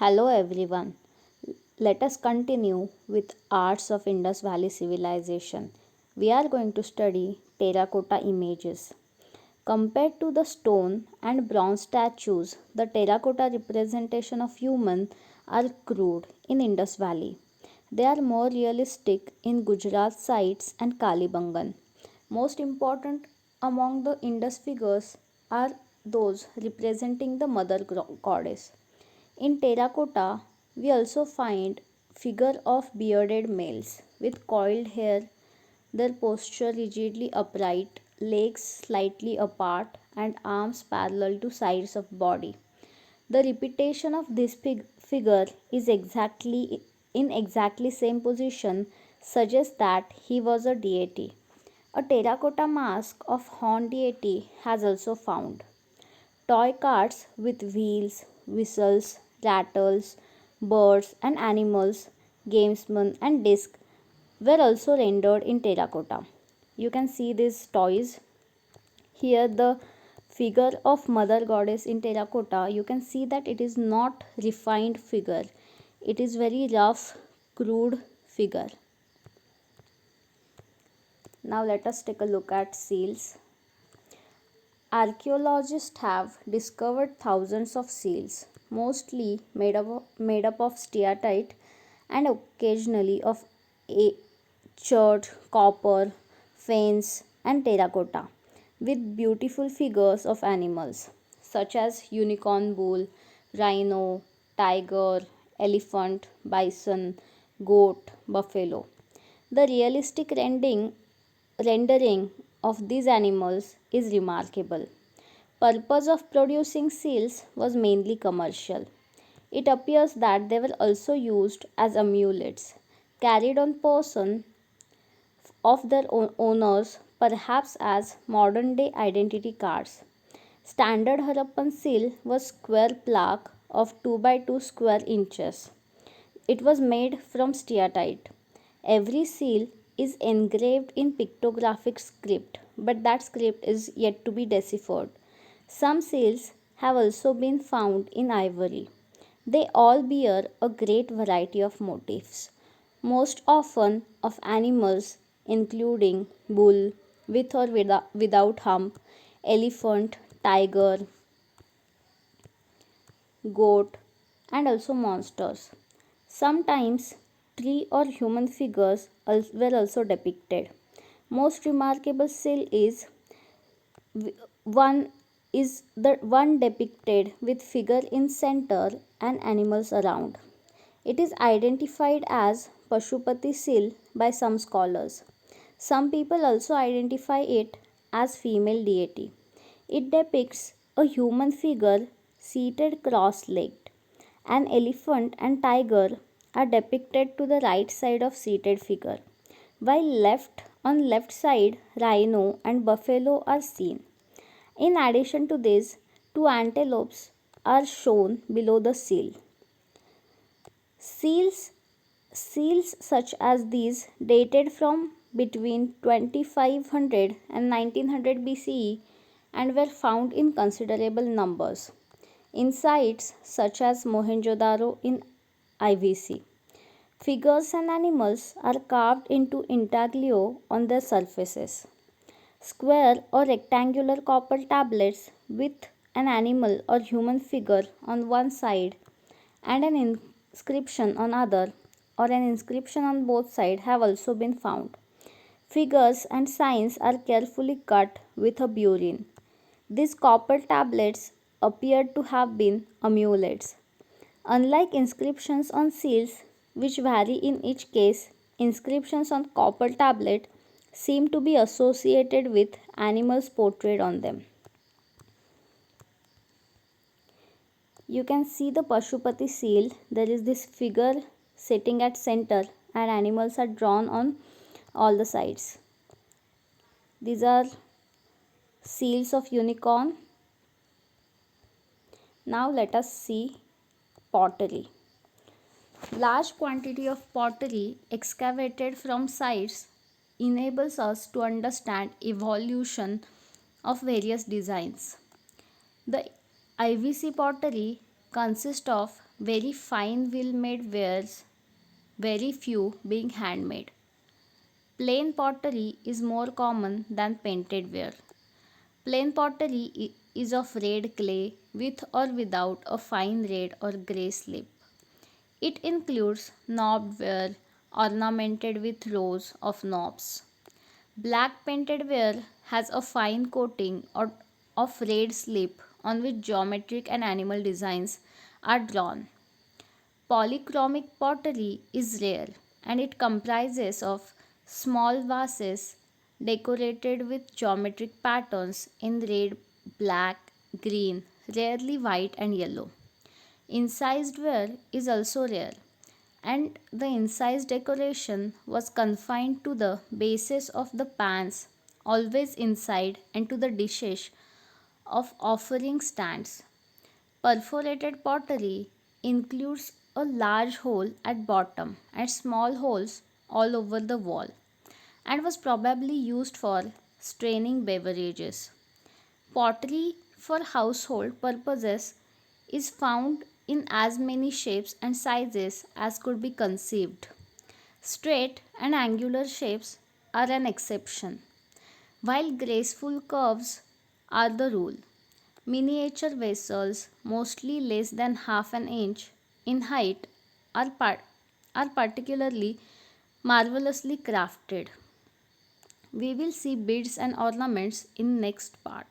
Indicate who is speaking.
Speaker 1: Hello everyone. Let us continue with Arts of Indus Valley Civilization. We are going to study terracotta images. Compared to the stone and bronze statues, the terracotta representation of human are crude in Indus Valley. They are more realistic in Gujarat sites and Kalibangan. Most important among the Indus figures are those representing the goddess. In terracotta, we also find figure of bearded males with coiled hair, their posture rigidly upright, legs slightly apart and arms parallel to sides of body. The repetition of this figure is exactly same position suggests that he was a deity. A terracotta mask of horn deity has also found. Toy carts with wheels, whistles, rattles, birds and animals, gamesmen and discs were also rendered in terracotta. You can see these toys. Here the figure of mother goddess in terracotta, you can see that it is not refined figure. It is very rough, crude figure. Now let us take a look at seals. Archaeologists have discovered thousands of seals, mostly made up of steatite and occasionally of chert, copper, fence, and terracotta, with beautiful figures of animals such as unicorn bull, rhino, tiger, elephant, bison, goat, buffalo. The realistic rendering of these animals is remarkable. Purpose of producing seals was mainly commercial. It appears that they were also used as amulets, carried on person of their owners, perhaps as modern day identity cards. Standard Harappan seal was square plaque of 2 by 2 square inches. It was made from steatite. Every seal is engraved in pictographic script, but that script is yet to be deciphered. Some seals have also been found in ivory. They all bear a great variety of motifs, most often of animals, including bull, with or without hump, elephant, tiger, goat, and also monsters. Sometimes tree or human figures were also depicted. Most remarkable seal is one is the one depicted with figure in center and animals around. It is identified as Pashupati seal by some scholars. Some people also identify it as female deity. It depicts a human figure seated cross-legged. An elephant and tiger are depicted to the right side of seated figure, while left side rhino and buffalo are seen. In addition to this, two antelopes are shown below the seal. Seals Seals such as these dated from between 2500 and 1900 BCE and were found in considerable numbers in sites such as Mohenjo-daro in IVC. Figures and animals are carved into intaglio on their surfaces. Square or rectangular copper tablets with an animal or human figure on one side and an inscription on other or an inscription on both sides have also been found. Figures and signs are carefully cut with a burin. These copper tablets appear to have been amulets. Unlike inscriptions on seals, which vary in each case, inscriptions on copper tablet seem to be associated with animals portrayed on them. You can see the Pashupati seal. There is this figure sitting at center and animals are drawn on all the sides. These are seals of unicorn. Now let us see pottery. Large quantity of pottery excavated from sites enables us to understand evolution of various designs. The IVC pottery consist of very fine wheel made wares, very few being handmade. Plain pottery is more common than painted ware. Plain pottery is of red clay with or without a fine red or grey slip. It includes knobbed ware ornamented with rows of knobs. Black painted ware has a fine coating of red slip on which geometric and animal designs are drawn. Polychromic pottery is rare and it comprises of small vases decorated with geometric patterns in red, black, green, rarely white and yellow. Incised ware is also rare, and the incised decoration was confined to the bases of the pans, always inside, and to the dishes of offering stands. Perforated pottery includes a large hole at bottom and small holes all over the wall and was probably used for straining beverages. Pottery for household purposes is found in as many shapes and sizes as could be conceived. Straight and angular shapes are an exception, while graceful curves are the rule. Miniature vessels, mostly less than half an inch in height, are, are particularly marvelously crafted. We will see beads and ornaments in next part.